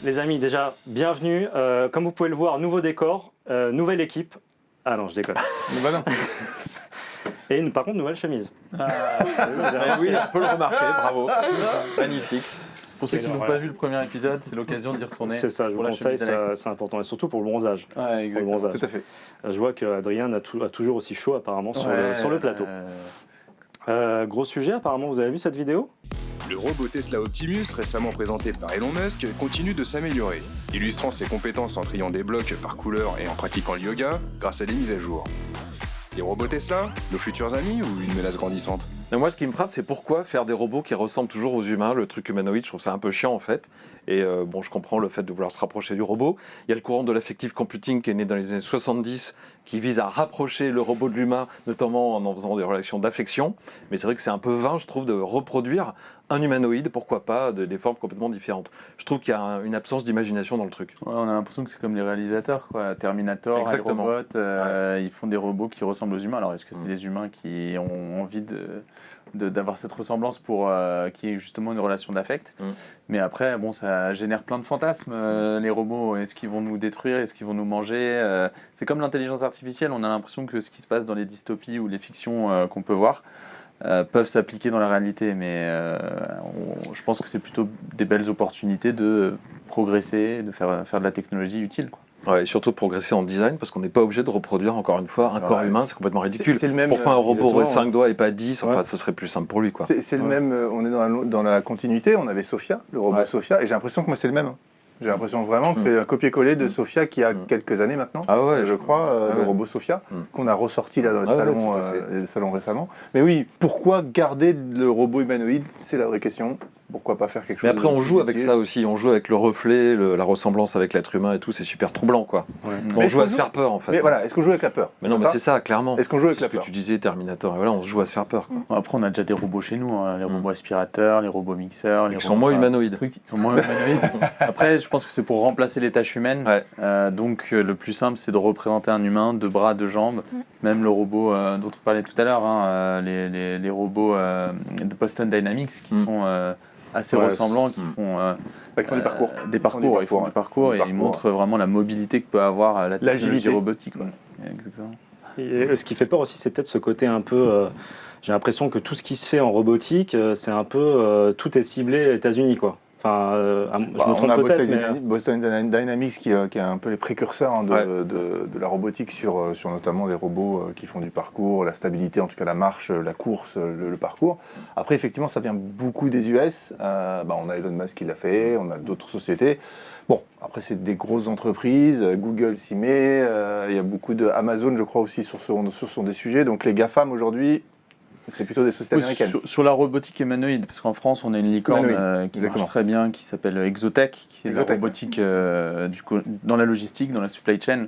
Les amis, déjà, bienvenue. Comme vous pouvez le voir, nouveau décor, nouvelle équipe. Ah non, je déconne. Bah non. Et par contre, nouvelle chemise. Oui, on peut le remarquer, bravo. Magnifique. Pour ceux qui n'ont pas vu le premier épisode, c'est l'occasion d'y retourner. C'est ça, je vous conseille, c'est important. Et surtout pour le bronzage. Ouais, exactement. Pour le bronzage. Tout à fait. Je vois qu'Adrien a toujours aussi chaud apparemment sur le plateau. Gros sujet, apparemment, vous avez vu cette vidéo ? Le robot Tesla Optimus, récemment présenté par Elon Musk, continue de s'améliorer, illustrant ses compétences en triant des blocs par couleur et en pratiquant le yoga grâce à des mises à jour. Les robots Tesla, nos futurs amis ou une menace grandissante ? Mais moi, ce qui me frappe, c'est pourquoi faire des robots qui ressemblent toujours aux humains, le truc humanoïde, je trouve ça un peu chiant en fait. Et bon, je comprends le fait de vouloir se rapprocher du robot. Il y a le courant de l'affective computing qui est né dans les années 70, qui vise à rapprocher le robot de l'humain, notamment en faisant des relations d'affection. Mais c'est vrai que c'est un peu vain, je trouve, de reproduire un humanoïde, pourquoi pas, des formes complètement différentes. Je trouve qu'il y a une absence d'imagination dans le truc. Ouais, on a l'impression que c'est comme les réalisateurs, quoi. Terminator, Exactement. iRobot, ils font des robots qui ressemblent aux humains. Alors est-ce que c'est les humains qui ont envie d'avoir cette ressemblance pour qui est justement une relation d'affect. Mais après, bon, ça génère plein de fantasmes. Les robots, est-ce qu'ils vont nous détruire? Est-ce qu'ils vont nous manger? C'est comme l'intelligence artificielle. On a l'impression que ce qui se passe dans les dystopies ou les fictions qu'on peut voir peuvent s'appliquer dans la réalité. Mais je pense que c'est plutôt des belles opportunités de progresser, de faire de la technologie utile, quoi. Ouais, et surtout de progresser en design, parce qu'on n'est pas obligé de reproduire encore une fois un corps humain, c'est complètement ridicule. C'est le même, pourquoi un robot aurait exactement. 5 doigts et pas 10? Enfin, ce serait plus simple pour lui, quoi. C'est le même, on est dans la continuité, on avait Sophia, le robot Sophia, et j'ai l'impression que moi c'est le même. J'ai l'impression vraiment que c'est un copier-coller de Sophia qui a quelques années maintenant, je crois, le robot Sophia, qu'on a ressorti là dans le salon récemment. Mais oui, pourquoi garder le robot humanoïde? C'est la vraie question. Pourquoi pas faire quelque chose? Mais après, on joue avec ça aussi, on joue avec le reflet, la ressemblance avec l'être humain et tout, c'est super troublant, quoi. Ouais. On joue à se faire peur, en fait. Mais voilà, est-ce qu'on joue avec la peur? Mais non, mais c'est ça, clairement. Est-ce qu'on joue avec la ce que peur? tu disais, Terminator, et voilà, on se joue à se faire peur, quoi. Après, on a déjà des robots chez nous, hein, les robots aspirateurs, les robots mixeurs. Ils sont moins humanoïdes. Ils sont moins humanoïdes. Après, je pense que c'est pour remplacer les tâches humaines. Donc, le plus simple, c'est de représenter un humain, 2 bras, 2 jambes. Même le robot dont on parlait tout à l'heure, les robots de Boston Dynamics qui sont assez ressemblants, qui font des parcours. Ils font du parcours et ils montrent vraiment la mobilité que peut avoir la technologie robotique. Ouais. Exactement. Et ce qui fait peur aussi, c'est peut-être ce côté un peu... j'ai l'impression que tout ce qui se fait en robotique, c'est un peu... tout est ciblé aux États-Unis, quoi. Enfin, je me trompe peut-être, mais... Boston Dynamics qui est un peu les précurseurs de la robotique sur notamment les robots qui font du parcours, la stabilité, en tout cas la marche, la course, le parcours. Après, effectivement, ça vient beaucoup des US. On a Elon Musk qui l'a fait, on a d'autres sociétés. Bon, après, c'est des grosses entreprises. Google s'y met. Il y a beaucoup de Amazon, je crois, aussi sur des sujets. Donc, les GAFAM, aujourd'hui... C'est plutôt des sociétés américaines. Sur la robotique humanoïde, parce qu'en France, on a une licorne qui marche très bien, qui s'appelle Exotech, qui est la robotique dans la logistique, dans la supply chain,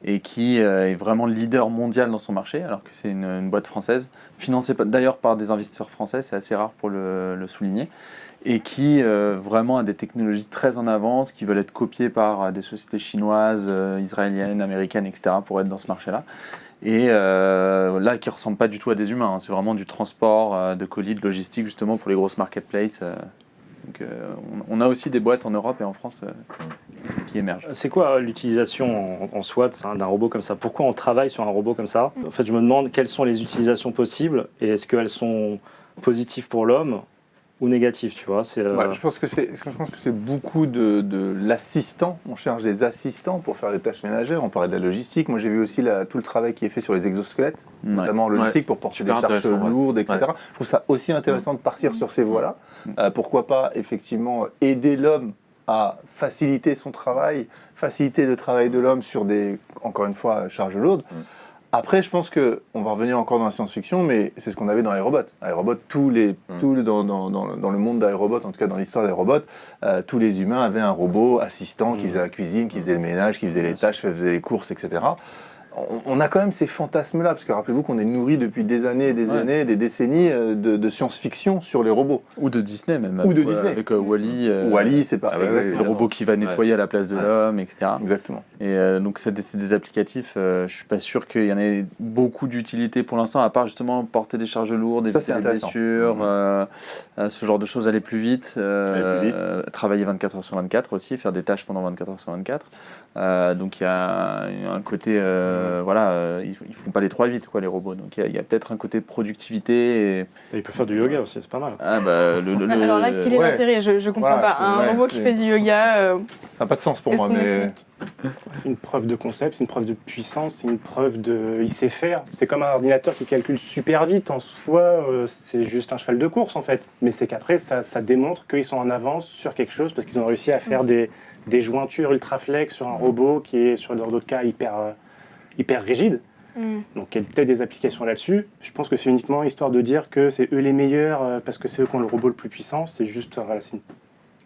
et qui est vraiment leader mondial dans son marché, alors que c'est une boîte française, financée d'ailleurs par des investisseurs français, c'est assez rare pour le souligner, et qui vraiment a des technologies très en avance, qui veulent être copiées par des sociétés chinoises, israéliennes, américaines, etc., pour être dans ce marché-là. Et là, qui ne ressemble pas du tout à des humains, hein. C'est vraiment du transport, de colis, de logistique, justement pour les grosses marketplaces. Donc, on a aussi des boîtes en Europe et en France qui émergent. C'est quoi l'utilisation en soi d'un robot comme ça? Pourquoi on travaille sur un robot comme ça? En fait, je me demande quelles sont les utilisations possibles et est-ce qu'elles sont positives pour l'homme ou négatives, tu vois? Je pense que c'est beaucoup de l'assistant. On cherche des assistants pour faire des tâches ménagères. On parlait de la logistique. Moi, j'ai vu aussi tout le travail qui est fait sur les exosquelettes, notamment en logistique, pour porter des charges lourdes, etc. Je trouve ça aussi intéressant de partir sur ces voies-là. Pourquoi pas, effectivement, aider l'homme à faciliter son travail, faciliter le travail de l'homme sur des, encore une fois, charges lourdes. Après, je pense qu'on va revenir encore dans la science-fiction, mais c'est ce qu'on avait dans iRobot. iRobot, dans le monde d'iRobot, en tout cas dans l'histoire d'iRobot, tous les humains avaient un robot assistant qui faisait la cuisine, qui faisait le ménage, qui faisait les tâches, qui faisait les courses, etc. On a quand même ces fantasmes-là, parce que rappelez-vous qu'on est nourri depuis des années et des années, des décennies de science-fiction sur les robots. Ou de Disney même. Ou de Disney. Avec Wall-E. Wall-E, c'est pas... le robot qui va nettoyer à la place de l'homme, etc. Exactement. Et donc c'est des applicatifs, je suis pas sûr qu'il y en ait beaucoup d'utilité pour l'instant, à part justement porter des charges lourdes, éviter des blessures, ce genre de choses, aller plus vite, travailler 24 heures sur 24 aussi, faire des tâches pendant 24 heures sur 24. Donc il y a un côté, ils ne font pas les 3 vite, quoi, les robots. Donc il y a peut-être un côté de productivité. Et ils peuvent faire du yoga aussi, c'est pas mal. Alors là, quel est l'intérêt ? Je ne comprends pas. Un robot qui fait du yoga... ça n'a pas de sens pour moi, mais... C'est une preuve de concept, c'est une preuve de puissance, c'est une preuve de... Il sait faire. C'est comme un ordinateur qui calcule super vite. En soi, c'est juste un cheval de course, en fait. Mais c'est qu'après, ça démontre qu'ils sont en avance sur quelque chose parce qu'ils ont réussi à faire des jointures ultra flex sur un robot qui est, sur d'autres cas, hyper rigide. Donc il y a peut-être des applications là-dessus. Je pense que c'est uniquement histoire de dire que c'est eux les meilleurs parce que c'est eux qui ont le robot le plus puissant. C'est juste c'est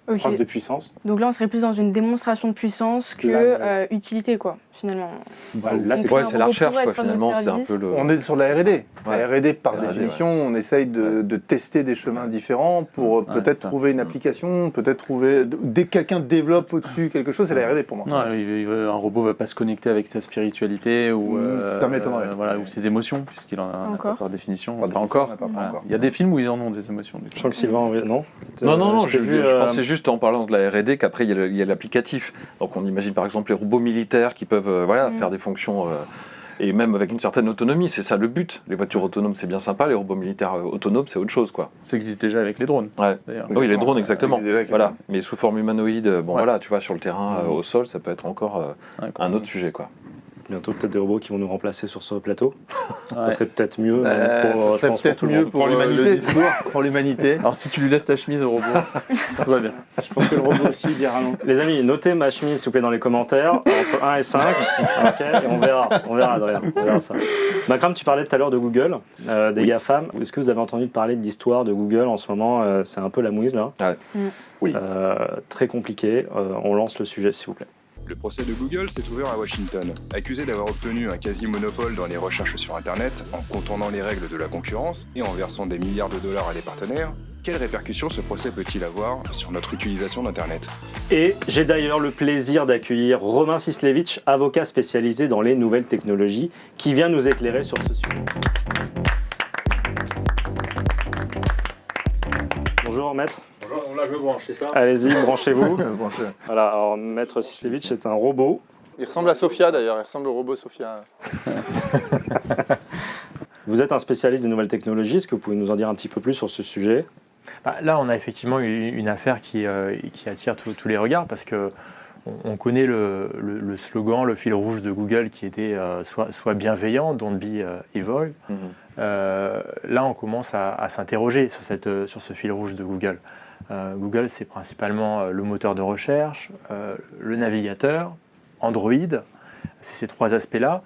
une preuve de puissance. Donc là, on serait plus dans une démonstration de puissance que utilité, quoi, finalement. Là, c'est la recherche, quoi, finalement. C'est un peu On est sur la R&D. La R&D, par définition, on essaye de tester des chemins différents pour peut-être trouver une application, peut-être trouver... Dès que quelqu'un développe au-dessus quelque chose, c'est la R&D pour moi. Un robot ne va pas se connecter avec sa spiritualité ou, ça m'étonnerait. Ou ses émotions, puisqu'il en a par définition. Pas encore. Il y a des films où ils en ont des émotions. Je crois que Sylvain, non ? Non, je pensais juste en parlant de la R&D qu'après il y a l'applicatif. Donc on imagine par exemple les robots militaires qui peuvent faire des fonctions et même avec une certaine autonomie, c'est ça le but. Les voitures autonomes c'est bien sympa, les robots militaires autonomes c'est autre chose, quoi. Ça existe déjà avec les drones. Oui, les drones exactement. Voilà, mais sous forme humanoïde, tu vois, sur le terrain, au sol, ça peut être encore un autre sujet, quoi. Bientôt peut-être des robots qui vont nous remplacer sur ce plateau. Ça serait peut-être mieux pour l'humanité. Pour l'humanité. Alors si tu lui laisses ta chemise au robot, tout va bien. Je pense que le robot aussi dira non. Les amis, notez ma chemise s'il vous plaît dans les commentaires, entre 1 et 5, et on verra Adrien, on verra ça. Makram, tu parlais tout à l'heure de Google, des GAFAM. Est-ce que vous avez entendu parler de l'histoire de Google en ce moment ? C'est un peu la mouise là. Oui. Très compliqué. On lance le sujet s'il vous plaît. Le procès de Google s'est ouvert à Washington. Accusé d'avoir obtenu un quasi-monopole dans les recherches sur Internet, en contournant les règles de la concurrence et en versant des milliards de dollars à des partenaires, quelles répercussions ce procès peut-il avoir sur notre utilisation d'Internet ? Et j'ai d'ailleurs le plaisir d'accueillir Romain Sislevitch, avocat spécialisé dans les nouvelles technologies, qui vient nous éclairer sur ce sujet. Bonjour maître. Bonjour, là je me branche, c'est ça ? Allez-y, branchez-vous. Voilà, alors maître Sislevitch, c'est un robot. Il ressemble à Sophia d'ailleurs, il ressemble au robot Sophia. Vous êtes un spécialiste des nouvelles technologies, est-ce que vous pouvez nous en dire un petit peu plus sur ce sujet ? Là, on a effectivement une affaire qui attire tous les regards parce que on connaît le slogan, le fil rouge de Google qui était soit bienveillant, don't be evil. Là, on commence à s'interroger sur ce fil rouge de Google. Google, c'est principalement le moteur de recherche, le navigateur, Android, c'est ces 3 aspects-là.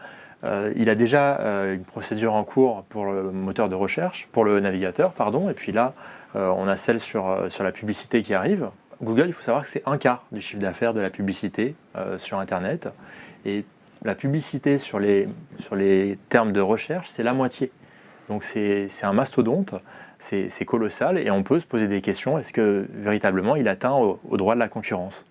Il a déjà une procédure en cours pour le moteur de recherche, pour le navigateur, pardon, et puis là, on a celle sur la publicité qui arrive. Google, il faut savoir que c'est 1/4 du chiffre d'affaires de la publicité sur Internet, et la publicité sur les termes de recherche, c'est la moitié. Donc c'est un mastodonte, c'est colossal, et on peut se poser des questions, est-ce que véritablement il atteint au droit de la concurrence ?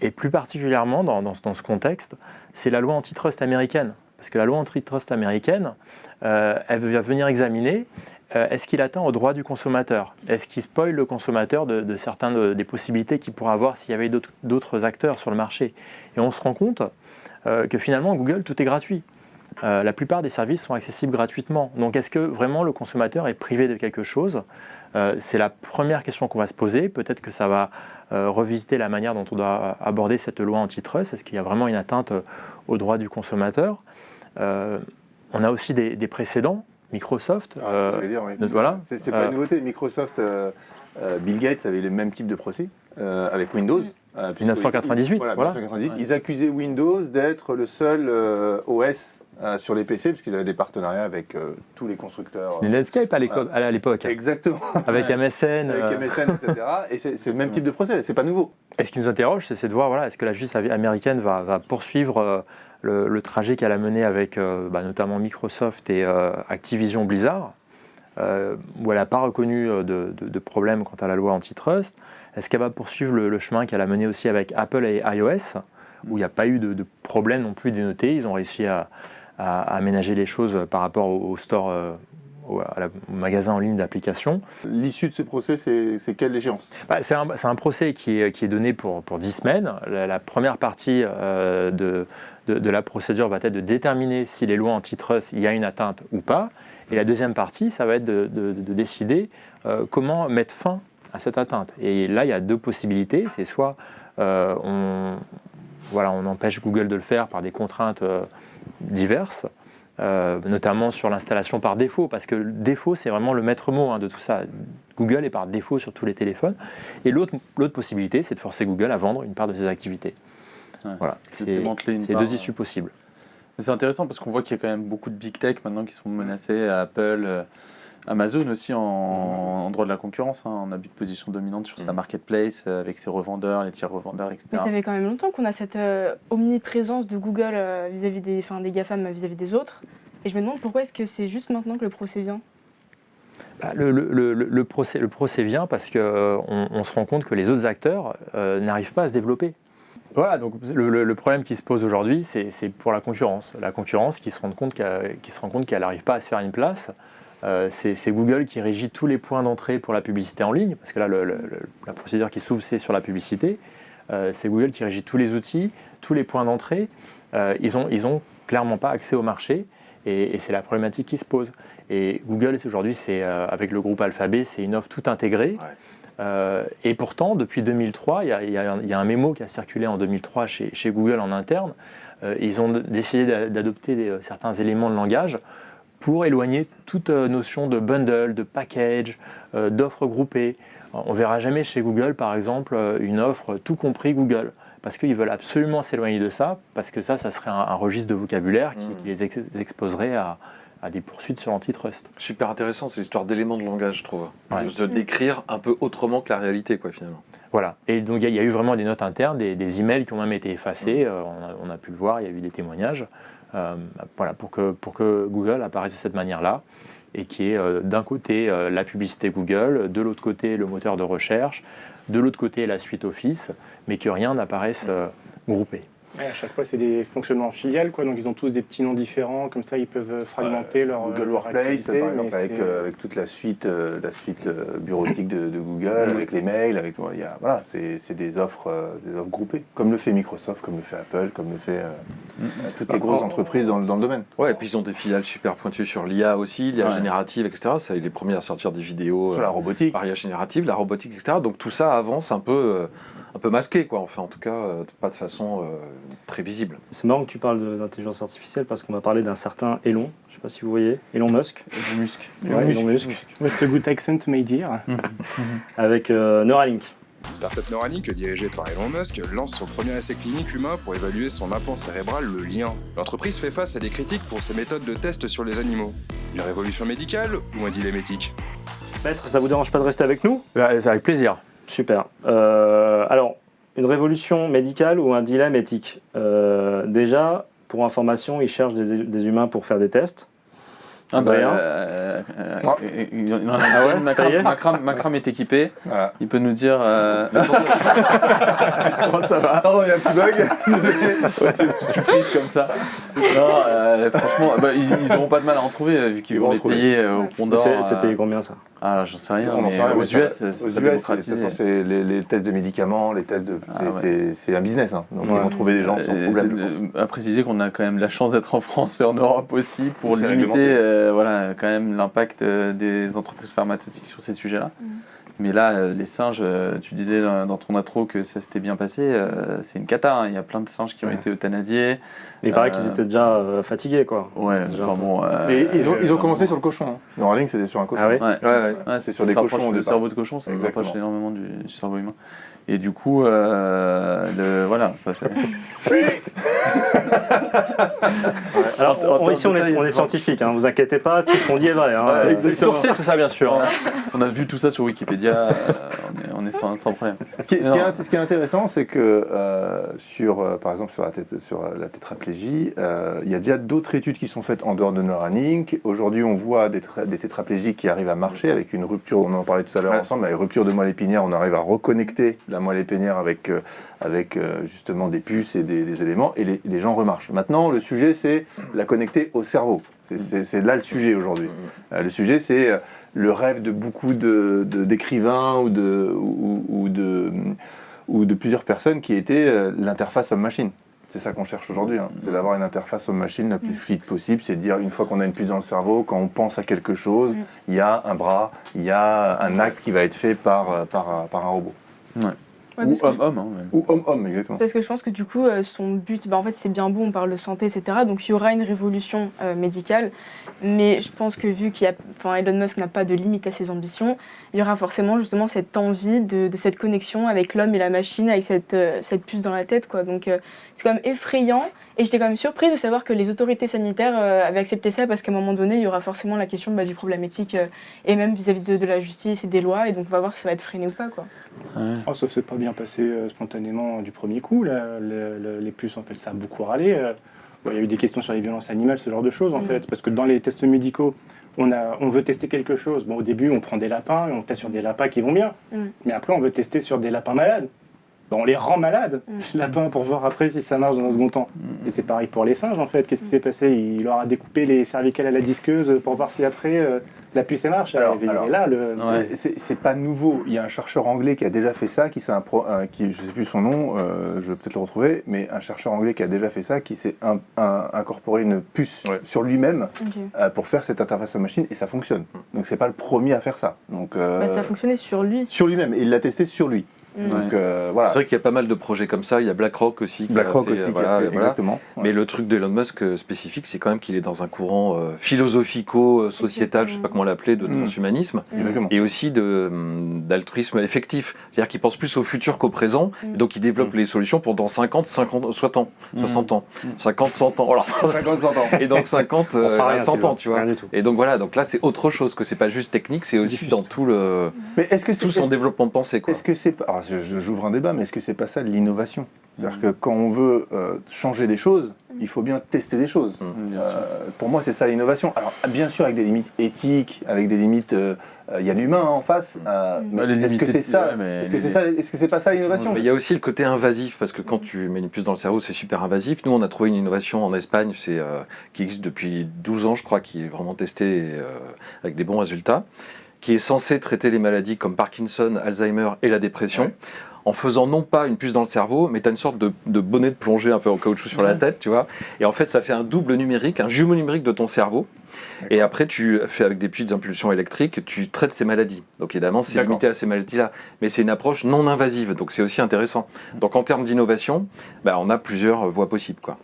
Et plus particulièrement dans ce contexte, c'est la loi antitrust américaine. Parce que la loi antitrust américaine, elle va venir examiner est-ce qu'il atteint au droit du consommateur ? Est-ce qu'il spoil le consommateur de certaines des possibilités qu'il pourrait avoir s'il y avait d'autres acteurs sur le marché ? Et on se rend compte que finalement, Google, tout est gratuit. La plupart des services sont accessibles gratuitement. Donc est-ce que vraiment le consommateur est privé de quelque chose ? C'est la première question qu'on va se poser. Peut-être que ça va revisiter la manière dont on doit aborder cette loi antitrust. Est-ce qu'il y a vraiment une atteinte au droit du consommateur ? On a aussi des précédents. Microsoft. Voilà. C'est pas une nouveauté. Microsoft, Bill Gates avait le même type de procès avec Windows. 1998. Voilà. Ils accusaient Windows d'être le seul OS sur les PC, parce qu'ils avaient des partenariats avec tous les constructeurs. C'était Netscape à l'époque. Exactement. Avec MSN. Avec MSN, etc. Et c'est le même type de procès, c'est pas nouveau. Et ce qui nous interroge, c'est de voir est-ce que la justice américaine va poursuivre le trajet qu'elle a mené avec notamment Microsoft et Activision Blizzard, où elle n'a pas reconnu de problème quant à la loi antitrust. Est-ce qu'elle va poursuivre le chemin qu'elle a mené aussi avec Apple et iOS, où il n'y a pas eu de problème non plus dénoté. Ils ont réussi à aménager les choses par rapport au store au magasin en ligne d'applications. L'issue de ce procès, c'est quelle échéance? C'est un procès qui est donné pour 10 semaines. La première partie de la procédure va être de déterminer si les lois antitrust, il y a une atteinte ou pas. Et la deuxième partie, ça va être de décider comment mettre fin à cette atteinte. Et là, il y a deux possibilités. C'est soit on empêche Google de le faire par des contraintes diverses, notamment sur l'installation par défaut, parce que le défaut, c'est vraiment le maître mot de tout ça. Google est par défaut sur tous les téléphones. Et l'autre possibilité, c'est de forcer Google à vendre une part de ses activités. Ouais, voilà, c'est deux issues possibles. C'est intéressant parce qu'on voit qu'il y a quand même beaucoup de big tech maintenant qui sont menacés, Apple, Amazon aussi en droit de la concurrence, en abus de position dominante sur sa marketplace avec ses revendeurs, les tiers revendeurs, etc. Mais ça fait quand même longtemps qu'on a cette omniprésence de Google vis-à-vis des GAFAM vis-à-vis des autres. Et je me demande pourquoi est-ce que c'est juste maintenant que le procès vient? Le procès vient parce qu'on se rend compte que les autres acteurs n'arrivent pas à se développer. Voilà, donc le problème qui se pose aujourd'hui, c'est pour la concurrence. La concurrence qui se rend compte qu'elle n'arrive pas à se faire une place. C'est Google qui régit tous les points d'entrée pour la publicité en ligne, parce que là, la procédure qui s'ouvre, c'est sur la publicité. C'est Google qui régit tous les outils, tous les points d'entrée. Ils ont clairement pas accès au marché, et c'est la problématique qui se pose. Et Google, aujourd'hui, avec le groupe Alphabet, c'est une offre tout intégrée. Ouais. Et pourtant, depuis 2003, il y a un mémo qui a circulé en 2003 chez Google en interne. Ils ont décidé d'adopter certains éléments de langage pour éloigner toute notion de bundle, de package, d'offres groupées. On ne verra jamais chez Google, par exemple, une offre tout compris Google, parce qu'ils veulent absolument s'éloigner de ça, parce que ça serait un registre de vocabulaire qui les exposerait à des poursuites sur l'antitrust. Super intéressant, c'est l'histoire d'éléments de langage, je trouve. Ouais. De décrire un peu autrement que la réalité, quoi, finalement. Voilà, et donc il y a eu vraiment des notes internes, des emails qui ont même été effacés, on a pu le voir, il y a eu des témoignages, voilà, pour que Google apparaisse de cette manière-là, et qui est d'un côté la publicité Google, de l'autre côté le moteur de recherche, de l'autre côté la suite Office, mais que rien n'apparaisse groupé. Ouais, à chaque fois, c'est des fonctionnements en filiale, quoi. Donc ils ont tous des petits noms différents, comme ça ils peuvent fragmenter leur Google Workplace, par exemple, avec toute la suite bureautique de Google, avec les mails, c'est des offres groupées, comme le fait Microsoft, comme le fait Apple, comme le fait toutes les grosses entreprises dans le domaine. Ouais, et puis ils ont des filiales super pointues sur l'IA aussi, l'IA générative, etc. C'est les premiers à sortir des vidéos sur la robotique, par IA générative, la robotique, etc. Donc tout ça avance un peu masqué, quoi. Enfin, en tout cas, pas de façon très visible. C'est marrant que tu parles d'intelligence artificielle parce qu'on va parler d'un certain Elon, je ne sais pas si vous voyez, Elon Musk. Elon Musk. The good accent may dire. Avec Neuralink. Startup Neuralink, dirigée par Elon Musk, lance son premier essai clinique humain pour évaluer son implant cérébral, le lien. L'entreprise fait face à des critiques pour ses méthodes de test sur les animaux. Une révolution médicale ou un dilemme éthique? Maître, ça vous dérange pas de rester avec nous? C'est avec plaisir. Super. Alors, une révolution médicale ou un dilemme éthique? Déjà, pour information, ils cherchent des humains pour faire des tests. Makram est équipé. Voilà. Il peut nous dire. Comment ça va? Pardon, il y a un petit bug. Tu frises comme ça. Non, franchement, ils n'auront pas de mal à en trouver vu qu'ils vont les payer au pont d'or. C'est payé combien ça? Ah, j'en sais rien. Aux US, c'est les tests de médicaments, les tests de. C'est un business. Donc ils vont trouver des gens sans problème. À préciser qu'on a quand même la chance d'être en France et en Europe aussi pour limiter. Voilà, quand même l'impact des entreprises pharmaceutiques sur ces sujets-là. Mais là, les singes, tu disais dans ton intro que ça s'était bien passé, c'est une cata. Il y a plein de singes qui ont été euthanasiés. Mais il paraît qu'ils étaient déjà fatigués, quoi. Ouais, et ils ont commencé sur le cochon. Neuralink, c'était sur un cochon. Ah oui? Ouais, c'est sur des cochons. Le cerveau de cochon, ça se rapproche énormément du cerveau humain. Et du coup, voilà. Alors, ici, on est scientifique, hein, vous inquiétez pas, tout ce qu'on dit est vrai. Hein. Sourcé, tout ça, bien sûr. On a vu tout ça sur Wikipédia. Wikipédia, on est sans problème. Ce qui est intéressant, c'est que par exemple sur la tétraplégie, il y a déjà d'autres études qui sont faites en dehors de Neuralink. Aujourd'hui, on voit des tétraplégiques qui arrivent à marcher avec une rupture, on en parlait tout à l'heure ensemble, avec rupture de moelle épinière, on arrive à reconnecter la moelle épinière avec justement des puces et des éléments, et les gens remarchent. Maintenant, le sujet, c'est la connecter au cerveau. C'est là le sujet aujourd'hui. Le sujet, c'est le rêve de beaucoup d'écrivains ou de plusieurs personnes qui était l'interface homme-machine. C'est ça qu'on cherche aujourd'hui, c'est d'avoir une interface homme-machine la plus fluide possible, c'est de dire une fois qu'on a une puce dans le cerveau, quand on pense à quelque chose, il y a un bras, il y a un acte qui va être fait par un robot. Ouais. Ouais, ou homme-homme. Ou homme-homme, exactement. Parce que je pense que du coup, son but, en fait, c'est bien beau, on parle de santé, etc. Donc il y aura une révolution médicale. Mais je pense que vu Elon Musk n'a pas de limite à ses ambitions, il y aura forcément justement cette envie de cette connexion avec l'homme et la machine, avec cette puce dans la tête, quoi. Donc c'est quand même effrayant. Et j'étais quand même surprise de savoir que les autorités sanitaires avaient accepté ça, parce qu'à un moment donné, il y aura forcément la question du problème éthique et même vis-à-vis de la justice et des lois. Et donc on va voir si ça va être freiné ou pas, quoi. Oh, ça s'est pas bien passé spontanément du premier coup. Là. Les puces, en fait, ça a beaucoup râlé. Il y a eu des questions sur les violences animales, ce genre de choses, en fait. Parce que dans les tests médicaux, on veut tester quelque chose. Bon, au début, on prend des lapins et on teste sur des lapins qui vont bien. Mais après, on veut tester sur des lapins malades. On les rend malades, les lapins, pour voir après si ça marche dans un second temps. Et c'est pareil pour les singes, en fait. Qu'est-ce qui s'est passé? Il leur a découpé les cervicales à la disqueuse pour voir si après la puce marche. C'est pas nouveau. Il y a un chercheur anglais qui a déjà fait ça, je ne sais plus son nom, je vais peut-être le retrouver, mais un chercheur anglais qui a déjà fait ça, qui s'est incorporé une puce sur lui-même pour faire cette interface à machine, et ça fonctionne. Donc c'est pas le premier à faire ça. Donc, ça a fonctionné sur lui. Sur lui-même, et il l'a testé sur lui. Donc, voilà. C'est vrai qu'il y a pas mal de projets comme ça. Il y a BlackRock aussi. Exactement. Mais le truc d'Elon Musk spécifique, c'est quand même qu'il est dans un courant philosophico-sociétal, je ne sais pas comment l'appeler, de transhumanisme, et aussi d'altruisme effectif. C'est-à-dire qu'il pense plus au futur qu'au présent, et donc il développe les solutions pour dans 50, 60 ans, 50, 100 ans. Alors, 50, 100 ans. Et donc 50, 100 ans, tu vois. Du tout. Et donc voilà, donc là c'est autre chose, que c'est pas juste technique, c'est aussi dans tout son développement de pensée, quoi. Est-ce que c'est pas... J'ouvre un débat, mais est-ce que c'est pas ça de l'innovation? C'est-à-dire que quand on veut changer des choses, il faut bien tester des choses. Pour moi, c'est ça l'innovation. Alors, bien sûr, avec des limites éthiques, avec des limites... Il y a l'humain en face. Est-ce que c'est ça? Est-ce que c'est pas ça l'innovation? Il y a aussi le côté invasif, parce que quand tu mets une puce dans le cerveau, c'est super invasif. Nous, on a trouvé une innovation en Espagne, qui existe depuis 12 ans, je crois, qui est vraiment testée avec des bons résultats, qui est censé traiter les maladies comme Parkinson, Alzheimer et la dépression, en faisant non pas une puce dans le cerveau, mais tu as une sorte de bonnet de plongée un peu en caoutchouc sur la tête, tu vois. Et en fait, ça fait un double numérique, un jumeau numérique de ton cerveau. Et après, tu fais avec des petites impulsions électriques, tu traites ces maladies. Donc évidemment, c'est limité à ces maladies-là. Mais c'est une approche non invasive, donc c'est aussi intéressant. Donc en termes d'innovation, on a plusieurs voies possibles, quoi.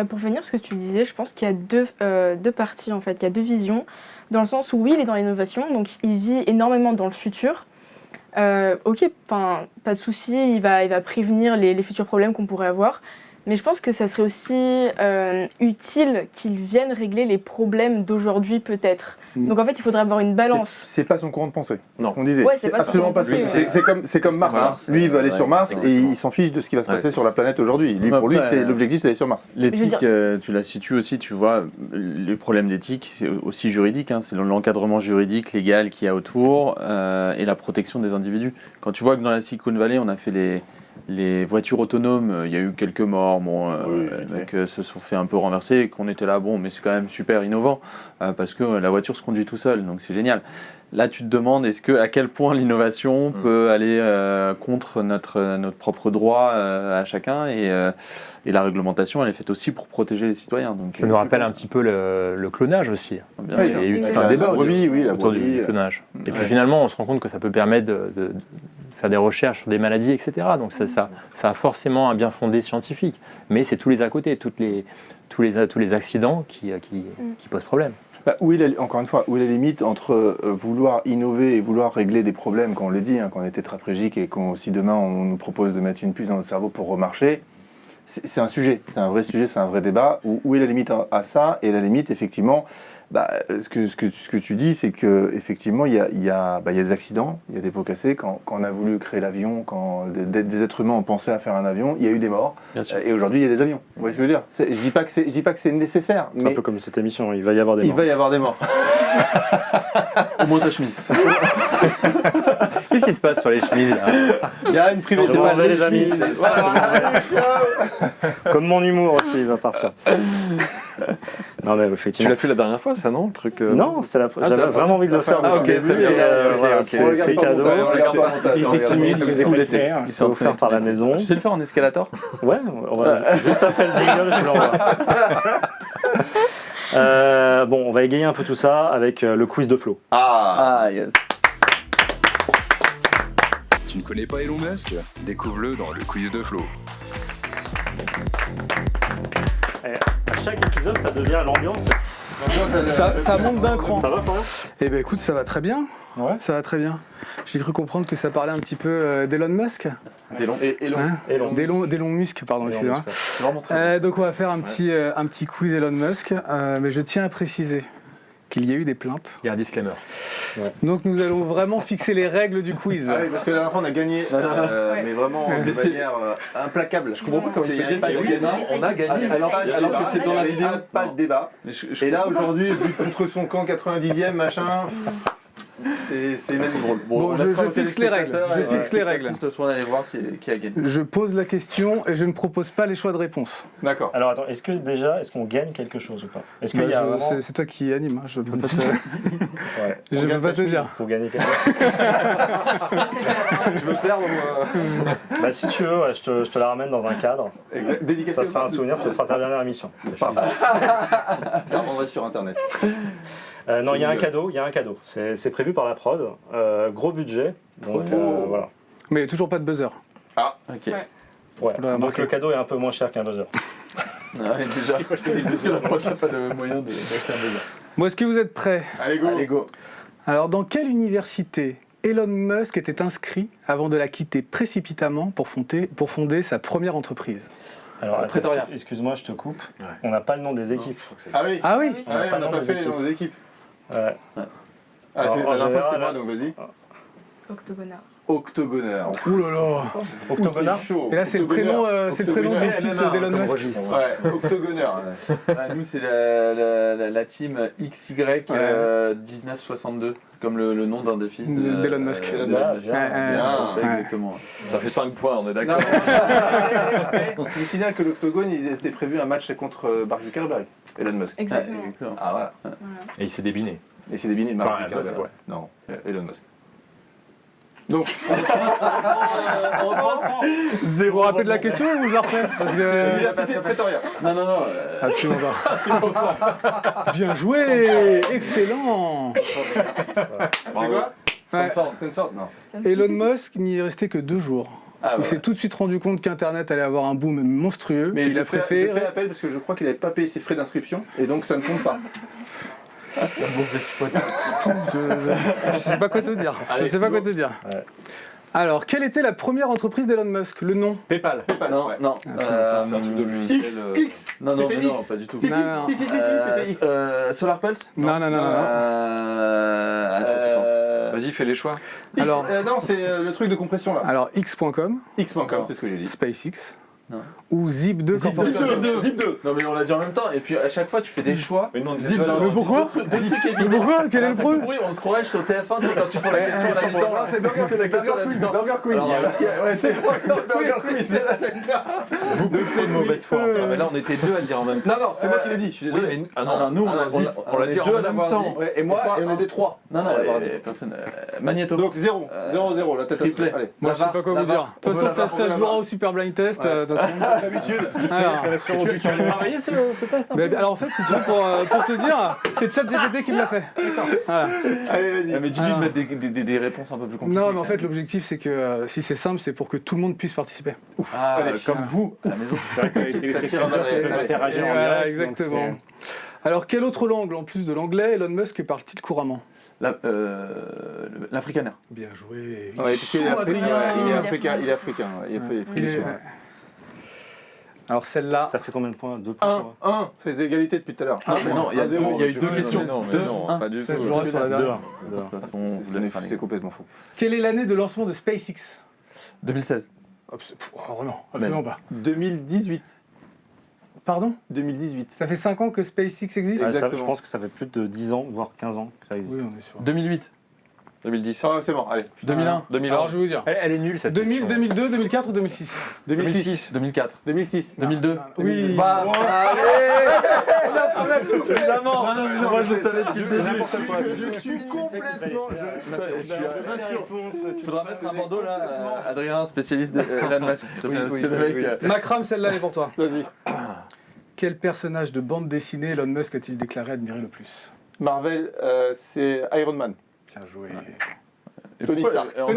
Pour venir à ce que tu disais, je pense qu'il y a deux parties, en fait. Il y a deux visions. Dans le sens où, oui, il est dans l'innovation, donc il vit énormément dans le futur. Pas de souci, il va prévenir les futurs problèmes qu'on pourrait avoir. Mais je pense que ça serait aussi utile qu'il vienne régler les problèmes d'aujourd'hui, peut-être. Donc en fait, il faudrait avoir une balance. C'est pas son courant de pensée. Non. On disait. C'est absolument pas. C'est comme Mars. Lui, il veut aller sur Mars et il s'en fiche de ce qui va se passer sur la planète aujourd'hui. Pour lui, l'objectif, c'est d'aller sur Mars. L'éthique, tu la situes aussi, tu vois. Le problème d'éthique, c'est aussi juridique. C'est l'encadrement juridique, légal qu'il y a autour et la protection des individus. Quand tu vois que dans la Silicon Valley, on a fait les voitures autonomes, il y a eu quelques morts, les mecs se sont fait un peu renverser, qu'on était là, mais c'est quand même super innovant, parce que la voiture se conduit tout seul, donc c'est génial. Là, tu te demandes, à quel point l'innovation peut aller contre notre propre droit à chacun, et la réglementation, elle est faite aussi pour protéger les citoyens. Donc, ça nous rappelle un petit peu le clonage aussi. Il y a eu un débat autour du clonage. Et puis finalement, on se rend compte que ça peut permettre de faire des recherches sur des maladies, etc. Donc ça a forcément un bien fondé scientifique. Mais c'est tous les à côté, tous les accidents qui posent problème. Encore une fois, où est la limite entre vouloir innover et vouloir régler des problèmes, quand on le dit, quand on est tétraplégique et si demain on nous propose de mettre une puce dans notre cerveau pour remarcher, c'est un sujet, c'est un vrai sujet, c'est un vrai débat. Où est la limite à ça? Et la limite, effectivement, ce que tu dis, c'est qu'effectivement, il y a des accidents, il y a des pots cassés. Quand on a voulu créer l'avion, quand des êtres humains ont pensé à faire un avion, il y a eu des morts. Et aujourd'hui, il y a des avions. Vous voyez ce que je veux dire? Je ne dis pas que c'est nécessaire. C'est un peu comme cette émission, il va y avoir des morts. Il va y avoir des morts. Au moins ta chemise. Qu'est-ce qui se passe sur les chemises là? Il y a une privée. C'est pas les amis. Comme mon humour aussi, il va partir. Non mais effectivement. Tu l'as fait la dernière fois, ça non, le truc Non, j'avais vraiment envie de le faire. Ok, très bien. C'est cadeau. Il était timide, il faisait pas le faire. C'est offert par la maison. Tu sais le faire en escalator? Ouais, on va juste après le jingle, je vous l'envoie. Bon, on va égayer un peu tout ça avec le quiz de Flo. Yes. Tu ne connais pas Elon Musk? Découvre-le dans le quiz de Flo. À chaque épisode, ça devient l'ambiance. Ça monte d'un cran. Ça va, Florian? Eh ben écoute, ça va très bien. Ouais. Ça va très bien. J'ai cru comprendre que ça parlait un petit peu d'Elon Musk. D'Elon Musk, pardon, excusez-moi. C'est vraiment très Donc on va faire un petit quiz Elon Musk, mais je tiens à préciser qu'il y a eu des plaintes. Il y a un disclaimer. Donc nous allons vraiment fixer les règles du quiz. Ah oui, parce que la dernière fois on a gagné, mais vraiment de manière implacable. Je comprends pas comment il peut dire que on a gagné. Alors que c'est dans la vidéo, pas de débat. Et là aujourd'hui, but contre son camp, 90e, machin. C'est même drôle. Bon, je fixe les règles. Je fixe les règles. le soin d'aller voir qui a gagné. Je pose la question et je ne propose pas les choix de réponse. D'accord. Alors attends, est-ce qu'on gagne quelque chose ou pas? Est-ce qu'il y a vraiment... C'est toi qui anime, hein. Je peux pas te, Ouais. je peux pas te dire. Faut gagner quelque chose. Je veux perdre moi. Bah si tu veux, ouais, je te la ramène dans un cadre. Ça sera un souvenir, ce sera ta dernière émission. On va sur internet. Non, il y a un cadeau. C'est prévu par la prod. Gros budget. Donc voilà. Mais toujours pas de buzzer. Ah, ok. Ouais. Donc le cadeau est un peu moins cher qu'un buzzer. Déjà, il faut acheter des buzzers. Je crois qu'il n'y a pas de moyen de faire un buzzer. Bon, est-ce que vous êtes prêts? Allez go. Alors, dans quelle université Elon Musk était inscrit avant de la quitter précipitamment pour fonder sa première entreprise? Alors, Pretoria. Excuse-moi, je te coupe. On n'a pas le nom des équipes. Ah oui. Ah oui. On n'a pas fait les noms des équipes. Ouais. Alors, en la dernière fois c'était général, moi, donc vas-y. Octogoneur. Ouh là là. Octogonard. Et là, c'est le prénom du fils d'Elon Musk. Ouais, Octogoneur. Nous, c'est la team XY 1962, comme le nom d'un des fils d'Elon Musk. Exactement. Ça fait 5 points, on est d'accord. Je me signale que l'Octogone, il était prévu un match contre Mark Zuckerberg, Elon Musk. Exactement. Ah voilà. Et il s'est débiné. Et c'est débiné de Mark Enfin, Zuckerberg. Musk, ouais. Non, Elon Musk. Donc, Vous rappelez de la question ou je la refais? Parce que... Université de Pretoria. Non. Absolument pas. Bien joué. Excellent. C'est quoi? Stanford, non. Elon Musk n'y est resté que 2 jours. Il s'est tout de suite rendu compte qu'Internet allait avoir un boom monstrueux. Mais il a préféré... Je fais appel parce que je crois qu'il n'avait pas payé ses frais d'inscription et donc ça ne compte pas. Je sais pas quoi te dire. Ouais. Alors, quelle était la première entreprise d'Elon Musk? Le nom? PayPal. Non. C'est un truc de logiciel. X. Non, C'était non, X. pas du tout. Si, Non. c'était X. Solar Pulse? Non. Vas-y, fais les choix. Alors, non, c'est le truc de compression là. alors X.com, X.com, c'est ce que j'ai dit. SpaceX, Non. ou Zip2 Corporation. Zip2. Non, mais on l'a dit en même temps, et puis à chaque fois tu fais des choix. Mais non, Zip, Mais pourquoi? Deux trucs évidents. Pourquoi? Quel est le problème? Oui, on se croirait sur TF1, tu sais, quand tu fais la question à l'habitant. Non, c'est Burger Quiz. Burger Quiz. Ouais, c'est Burger Quiz. Beaucoup de mauvaise foi. Ah, mais là, on était deux à le dire en même temps. Non, c'est moi qui l'ai dit. Je suis Oui, désolé. mais nous, on l'a dit en même temps. Ouais, et moi, et on était 3. Non, personne. Magneto. Donc 0, 0, la tête à Triplé. Allez. Moi, je sais pas quoi vous dire. De toute façon, ça se jouera au Super Blind Test. De toute façon. D'habitude. Alors, Tu vas le travailler ce test un peu? mais, alors en fait, si tu veux, pour te dire, c'est ChatGPT qui me l'a fait. Voilà. Allez, vas-y. Mais dis-lui de mettre des réponses un peu plus compliquées. Non, mais en fait, l'objectif, c'est que si c'est simple, c'est pour que tout le monde puisse participer. Comme vous, à la maison. C'est vrai qu'avec les téléspectateurs, on peut interagir en Voilà, direct. exactement. Donc Alors, quel autre langue, en plus de l'anglais, Elon Musk parle-t-il couramment? L'africaner. Bien joué. Ouais, parce qu'il est africain. Il est africain. Il est africain. Il est Il est- africain. Alors celle-là... Ça fait combien de points? 2 points. 1, c'est les égalités depuis tout à l'heure. Non, il y a eu 2 questions. Non, pas du tout. Ça se jouera sur la 2-1. dernière. De toute façon, on vous laisse C'est complètement fou. Quelle est l'année de lancement de SpaceX? 2016. Oh non, absolument pas. 2018. Pardon? 2018. Ça fait 5 ans que SpaceX existe? Ouais, ça, Exactement. je pense que ça fait plus de 10 ans, voire 15 ans que ça existe. Oui, on est sûr. 2008. 2010. Ah, c'est bon, allez. 2001. 2011. Alors je vais vous dire. Elle est nulle cette 2000, question. 2002, 2004 ou 2006? 2006. 2004. 2006. 2002. Oui. Bah, allez. On a tout fait. Évidemment. Non, moi je le savais depuis le début. Je suis complètement... Je suis sûr. Il faudra mettre un bandeau là, Adrien, spécialiste de Elon Musk. Macram, celle-là elle est pour toi. Vas-y. Quel personnage de bande dessinée Elon Musk a-t-il déclaré admirer le plus? Marvel, c'est Iron Man. Bien joué. Tony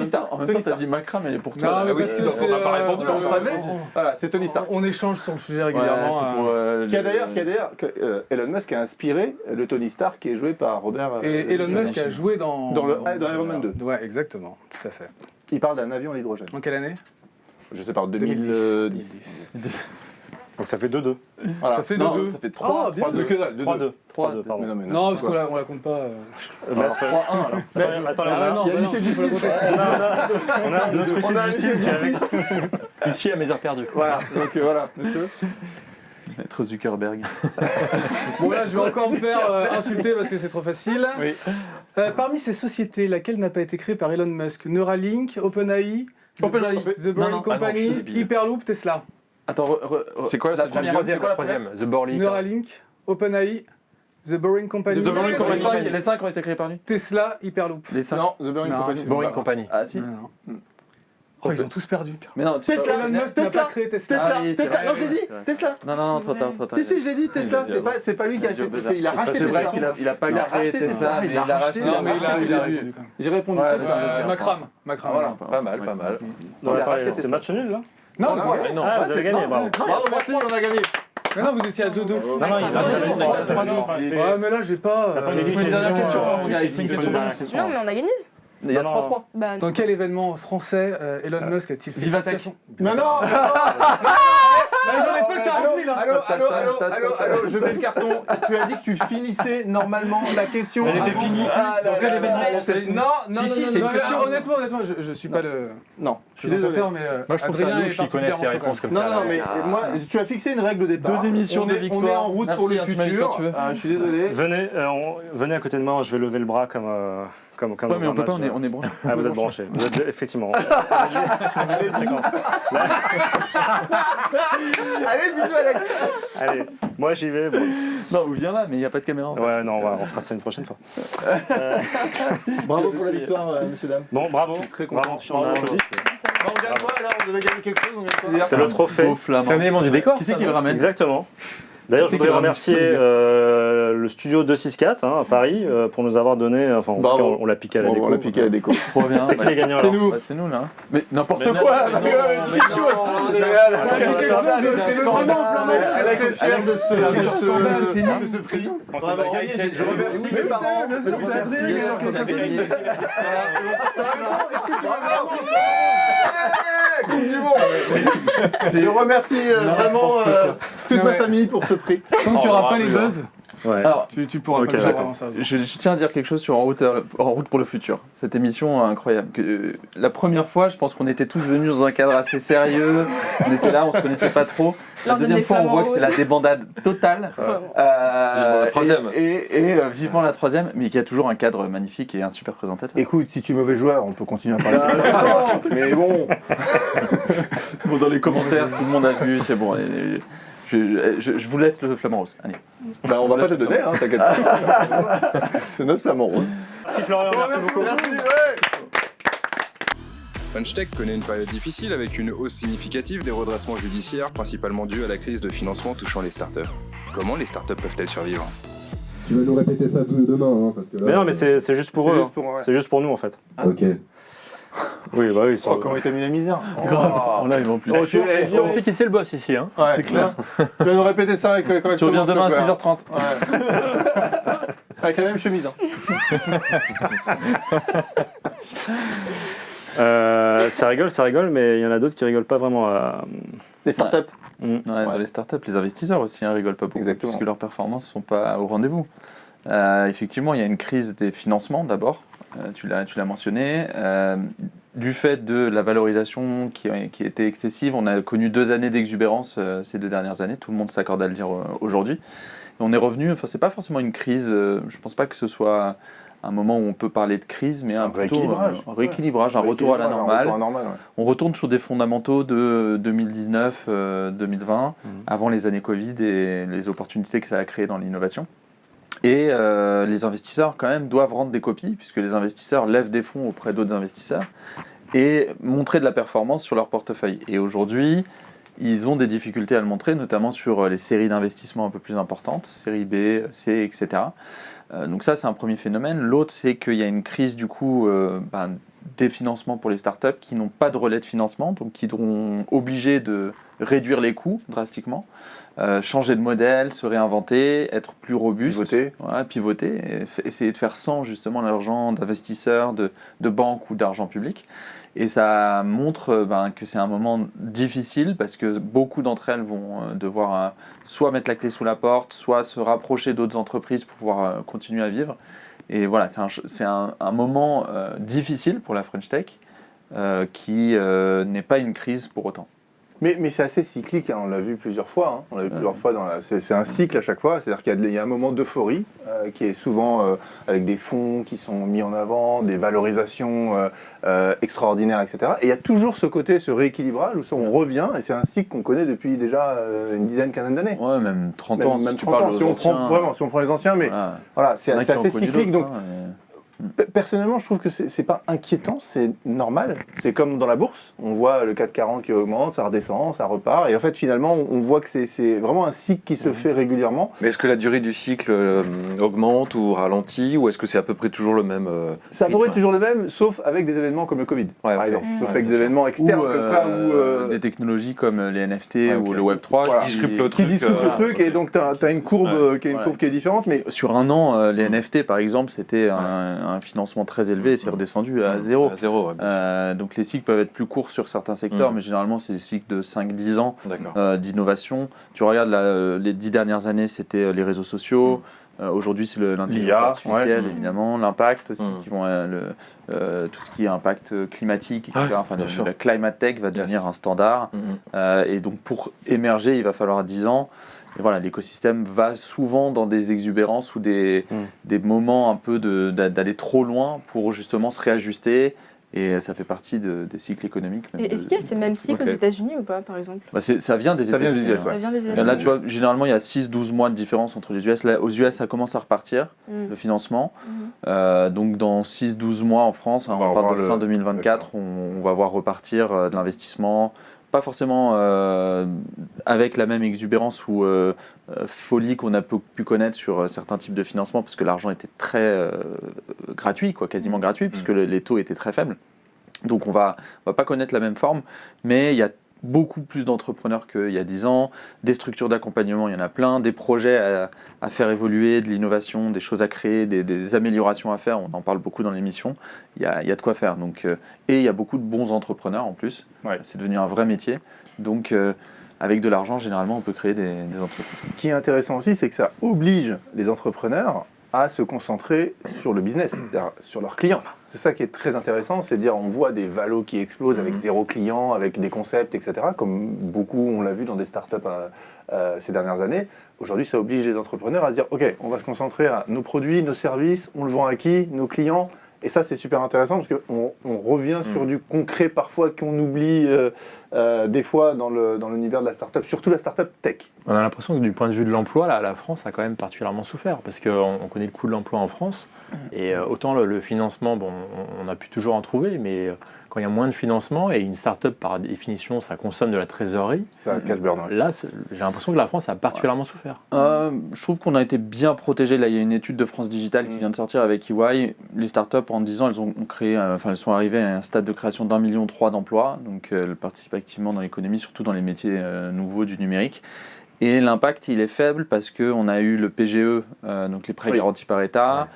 Stark. En même temps, t'as dit Macram, elle est pour toi. Non, mais Ah oui, parce que donc c'est... on n'a pas répondu, on le savait. Voilà, c'est Tony Stark. On échange sur le sujet Ouais, régulièrement. c'est pour, Qui a d'ailleurs, Elon Musk a inspiré le Tony Stark qui est joué par Robert. Et Elon Musk a joué dans Iron Man 2. Ouais, exactement, tout à fait. Il parle d'un avion à l'hydrogène. En quelle année? Je sais pas, 2010. Donc ça fait 2-2. Voilà. Ça fait Non, 2-2. ça fait 3. 3-2 que dalle. 3-2. 3-2, pardon. Non, parce qu'on la compte pas. Maître, 3-1 alors. Attends, Ah, non, Il y a bah non, l'huissier de faut la justice. compter. on a notre huissier de justice qui est avec. Lucie à mes heures perdues. Voilà, donc voilà, monsieur. Maître Zuckerberg. Bon là, je vais encore me faire insulter parce que c'est trop facile. Oui. Parmi ces sociétés, laquelle n'a pas été créée par Elon Musk? Neuralink, OpenAI, The Boring Non, non. Company, Ah non, je sais Hyperloop, Tesla. Attends, C'est quoi la cette première? Troisième, C'est quoi la la première? troisième. The Borlink. Neuralink, OpenAI, The Boring Company, The Boring Company. Les 5 ont été créés par lui. Tesla, Hyperloop. Les 5. Non, The Boring Non, Company. c'est Boring Company. Ah si. Non, non. Oh, ils ont tous perdu. Mais non, Tesla, Elon Musk n'a pas créé Tesla. Ah oui, c'est vrai, Non, j'ai dit c'est vrai. Tesla. Non, C'est trop tard, vrai. trop tard. Si, j'ai dit Tesla, c'est pas lui qui a acheté Tesla, il a racheté C'est vrai Tesla. qu'il a pas Il a créé racheté Tesla, Tesla, mais il a racheté. Non, mais il a racheté. répondu quand même. J'ai répondu Ouais, Tesla. Macram. Voilà. Pas mal, pas mal. Non, Il a attends, racheté c'est Tesla. match nul là? Non, Ah, c'est ouais. vrai. Non, Ah, vous avez gagné, bravo. Bravo, merci, on a gagné. Mais non, vous étiez à 2-2. Non, non, ils ont gagné. Ouais, mais là, j'ai pas. T'as pas Il faut une dernière question, mon gars, il faut une question dernière bonus. question. Non, mais on a gagné. Il y a Non, 3-3. Bah, Dans quel événement français Elon Musk a-t-il fait Vivatech. sensation? Non, non. J'en ai pas 40 000. Allô, je mets le carton. Tu as dit que tu finissais normalement la question. Elle était avant. finie. Dans quel événement Non, Si, c'est une question. Honnêtement, je suis pas le. Non, je suis présenteur, désolé. mais Moi je trouve ça Adrien louche est qu'il connaisse les particulièrement réponses comme Non, ça. non, mais moi, tu as fixé une règle au départ. 2 émissions de On est victoire. en route Merci, pour le hein, tu m'as dit quand futur. tu veux. Je suis désolé. Venez à côté de moi, je vais lever le bras comme Ouais, dans mais un on peut pas, match. on est branché. Ah, vous êtes branchés. Vous êtes effectivement. Allez, bisous, Alex. Allez, moi j'y vais. Bon. Non, ou viens là, mais il n'y a pas de caméra. en fait. Ouais, non, on fera ça une prochaine fois. Bravo pour la victoire, monsieur, dame. Bon, bravo. Très content. Bravo, on a applaudi. On gagne quoi alors? On devait gagner quelque chose, on gagne quoi? C'est le trophée. Beau flamand. C'est un élément du décor. Qui c'est qui le ramène? Exactement. D'ailleurs, je C'est voudrais qui va remercier le studio 264 à Paris pour nous avoir donné. Enfin, en tout Bravo. cas, on l'a piqué à la déco. On l'a piqué à la déco. Trop bien. C'est qui les gagnants C'est alors nous. Bah, c'est nous là. Mais n'importe Mais quoi. non, dis quelque chose. J'étais vraiment enflammé. Elle est très fière de ce prix. On s'est Bravo. pas gagné, Je remercie mes parents. bien sûr, c'est Adrien qui a gagné. Coupe du monde. Je remercie vraiment toute ma famille pour ce prix. Tant que tu n'auras pas les buzz, Ouais. Alors, tu pourras Ok, pas faire d'accord. vraiment ça. je tiens à dire quelque chose sur en route pour le futur. Cette émission incroyable. La première fois, je pense qu'on était tous venus dans un cadre assez sérieux. On était là, on se connaissait pas trop. La Lors de deuxième des fois, on flamants voit que c'est la roses. débandade totale. Vivement la troisième. Et vivement la troisième, mais qui a toujours un cadre magnifique et un super présentateur. Écoute, si tu es mauvais joueur, on peut continuer à parler. Mais bon. Bon, dans les commentaires, tout le monde a vu, c'est bon. Je vous laisse le flamant rose. Allez. Bah, on va pas te donner, hein, t'inquiète pas. C'est notre flamant rose. Merci Florian, merci beaucoup. French Tech connaît une période difficile avec une hausse significative des redressements judiciaires, principalement due à la crise de financement touchant les startups. Comment les startups peuvent-elles survivre? Tu vas nous répéter ça demain, hein, parce que là... Mais non, mais c'est juste pour eux. hein. pour, ouais. C'est juste pour nous en fait. Ok. Oui, bah oui, ils sont. Comment il t'a mis la misère? Grave. Là, ils vont plus. On sait qui c'est le boss ici. Hein. Ouais, c'est clair. Tu vas nous répéter ça correctement. Tu reviens demain à 6h30. Ouais. Avec la même chemise. Ça rigole, mais il y en a d'autres qui rigolent pas vraiment. Les startups. Dans les startups, les investisseurs aussi rigolent pas beaucoup parce que leurs performances ne sont pas au rendez-vous. Effectivement, il y a une crise des financements d'abord, tu l'as mentionné. Du fait de la valorisation qui était excessive, on a connu 2 années d'exubérance ces 2 dernières années, tout le monde s'accorde à le dire aujourd'hui. Et on est revenu, enfin c'est pas forcément une crise, je pense pas que ce soit un moment où on peut parler de crise, mais plutôt un rééquilibrage, un retour à la normale. On retourne sur des fondamentaux de 2019-2020, avant les années Covid et les opportunités que ça a créées dans l'innovation. Et les investisseurs, quand même, doivent rendre des copies, puisque les investisseurs lèvent des fonds auprès d'autres investisseurs et montrer de la performance sur leur portefeuille. Et aujourd'hui, ils ont des difficultés à le montrer, notamment sur les séries d'investissement un peu plus importantes, série B, C, etc. Donc ça, c'est un premier phénomène. L'autre, c'est qu'il y a une crise, du coup, des financements pour les startups qui n'ont pas de relais de financement, donc qui seront obligés de réduire les coûts drastiquement, changer de modèle, se réinventer, être plus robuste, pivoter et essayer de faire sans justement l'argent d'investisseurs, de banques ou d'argent public. Et ça montre que c'est un moment difficile parce que beaucoup d'entre elles vont devoir soit mettre la clé sous la porte, soit se rapprocher d'autres entreprises pour pouvoir continuer à vivre. Et voilà, c'est un moment difficile pour la French Tech qui n'est pas une crise pour autant. Mais c'est assez cyclique, on l'a vu plusieurs fois. On l'a vu plusieurs fois. C'est un cycle à chaque fois. C'est-à-dire qu'il y a un moment d'euphorie qui est souvent avec des fonds qui sont mis en avant, des valorisations extraordinaires, etc. Et il y a toujours ce côté, ce rééquilibrage où on revient. Et c'est un cycle qu'on connaît depuis déjà une dizaine, quinzaine d'années. Ouais, même 30 ans. Même 30 ans, si on prend les anciens. Mais voilà, c'est assez cyclique. Donc, personnellement, je trouve que c'est pas inquiétant, c'est normal. C'est comme dans la bourse, on voit le CAC 40 qui augmente, ça redescend, ça repart, et en fait finalement on voit que c'est vraiment un cycle qui se fait régulièrement. Mais est-ce que la durée du cycle augmente ou ralentit, ou est-ce que c'est à peu près toujours le même Ça pourrait être toujours le même, sauf avec des événements comme le Covid, par exemple. Sauf avec des événements externes comme ça. Des technologies comme les NFT ou le Web3 qui disruptent le truc, et donc tu as une courbe qui est différente. Mais sur un an, les NFT par exemple, c'était un financement très élevé et c'est redescendu à zéro. Donc les cycles peuvent être plus courts sur certains secteurs, mais généralement c'est des cycles de 5-10 ans d'innovation. Tu regardes les 10 dernières années, c'était les réseaux sociaux. Aujourd'hui, c'est l'intelligence artificielle, évidemment, l'impact aussi, qui vont tout ce qui est impact climatique, etc. Enfin, la climate tech va devenir un standard. Et donc, pour émerger, il va falloir 10 ans. Et voilà, l'écosystème va souvent dans des exubérances ou des moments un peu d'aller trop loin pour justement se réajuster. Et ça fait partie des cycles économiques. Est-ce qu'il y a ces mêmes cycles aux États-Unis ou pas, par exemple ? Ça vient des États-Unis. Là, tu vois, généralement, il y a 6-12 mois de différence entre les US. Là, aux US, ça commence à repartir, le financement. Donc, dans 6-12 mois en France, on parle de fin 2024, on va voir repartir de l'investissement. Pas forcément avec la même exubérance ou folie qu'on a pu connaître sur certains types de financement, parce que l'argent était très gratuit, quasiment gratuit, puisque les taux étaient très faibles. Donc on va pas connaître la même forme, mais il y a beaucoup plus d'entrepreneurs qu'il y a 10 ans, des structures d'accompagnement, il y en a plein, des projets à faire évoluer, de l'innovation, des choses à créer, des améliorations à faire, on en parle beaucoup dans l'émission, il y a de quoi faire. Donc, et il y a beaucoup de bons entrepreneurs en plus, c'est devenu un vrai métier, donc avec de l'argent, généralement, on peut créer des entreprises. Ce qui est intéressant aussi, c'est que ça oblige les entrepreneurs à se concentrer sur le business, c'est-à-dire sur leurs clients. C'est ça qui est très intéressant, c'est de dire on voit des valos qui explosent avec 0 client, avec des concepts, etc., comme beaucoup, on l'a vu dans des startups ces dernières années. Aujourd'hui, ça oblige les entrepreneurs à se dire ok, on va se concentrer à nos produits, nos services, on le vend à qui, nos clients. Et ça, c'est super intéressant parce qu'on revient sur du concret parfois qu'on oublie des fois dans l'univers de la startup, surtout la startup tech. On a l'impression que du point de vue de l'emploi, la France a quand même particulièrement souffert parce qu'on connaît le coût de l'emploi en France. Et autant le financement, on a pu toujours en trouver, mais quand il y a moins de financement et une start-up par définition, ça consomme de la trésorerie. C'est un cash burn. Là, j'ai l'impression que la France a particulièrement souffert. Je trouve qu'on a été bien protégés. Là, il y a une étude de France Digital qui vient de sortir avec EY. Les start-up en 10 ans, elles ont créé, elles sont arrivées à un stade de création d'1,3 million d'emplois. Donc, elles participent activement dans l'économie, surtout dans les métiers nouveaux du numérique. Et l'impact, il est faible parce qu'on a eu le PGE, donc les prêts garantis par État.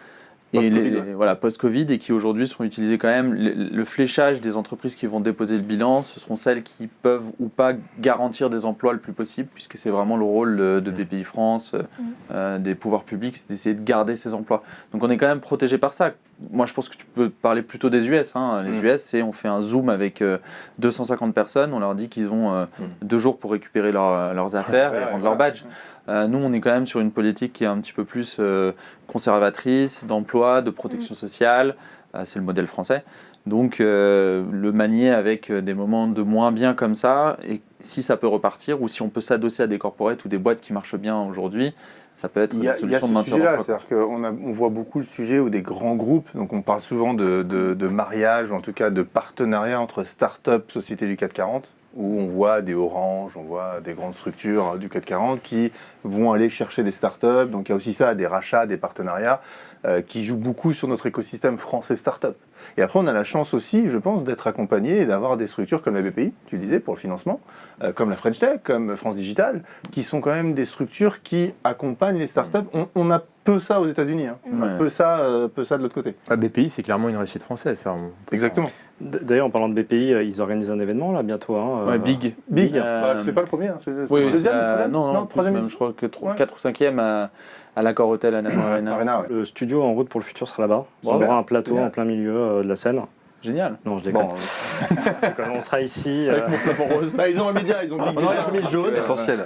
post-Covid, et qui aujourd'hui seront utilisés quand même. Le fléchage des entreprises qui vont déposer le bilan, ce seront celles qui peuvent ou pas garantir des emplois le plus possible, puisque c'est vraiment le rôle de BPI France, des pouvoirs publics, c'est d'essayer de garder ces emplois. Donc on est quand même protégé par ça. Moi, je pense que tu peux parler plutôt des US. Les US, on fait un Zoom avec 250 personnes, on leur dit qu'ils ont 2 jours pour récupérer leurs affaires et rendre leur badge. Nous, on est quand même sur une politique qui est un petit peu plus conservatrice, d'emploi, de protection sociale. C'est le modèle français. Donc, le manier avec des moments de moins bien comme ça, et si ça peut repartir, ou si on peut s'adosser à des corporates ou des boîtes qui marchent bien aujourd'hui, ça peut être une solution de maintien d'emploi. C'est-à-dire qu'on voit beaucoup le sujet où des grands groupes, donc on parle souvent de mariage, ou en tout cas de partenariat entre start-up, sociétés du CAC 40, où on voit des Orange, on voit des grandes structures du CAC 40 qui vont aller chercher des start-up. Donc il y a aussi ça, des rachats, des partenariats qui jouent beaucoup sur notre écosystème français start-up. Et après, on a la chance aussi, je pense, d'être accompagné et d'avoir des structures comme la BPI, tu le disais, pour le financement, comme la French Tech, comme France Digital, qui sont quand même des structures qui accompagnent les startups. On a peu ça aux États-Unis, on a peu ça de l'autre côté. La BPI, c'est clairement une réussite française. Ça, Exactement. D'ailleurs, en parlant de BPI, ils organisent un événement là bientôt. Big. C'est pas le premier, c'est le deuxième, le troisième. Même, je crois que 4 ou 5e à l'Accor Hotel à National Arena. Le studio En route pour le futur sera là-bas. On aura un plateau en plein milieu de la scène. Génial. Non, je déconne. On sera ici. Avec mon flacon rose. Ils ont un média, ils ont Big. On a la chemise jaune. Essentiel.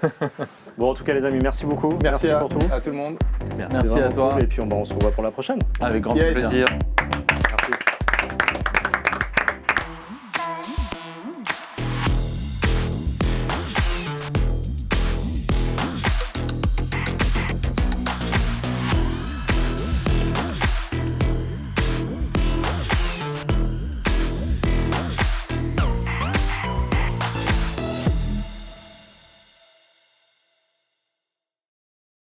Bon, en tout cas, les amis, merci beaucoup. Merci pour tout. À tout le monde. Merci à toi. Cool. Et puis, on se revoit pour la prochaine. Avec grand plaisir.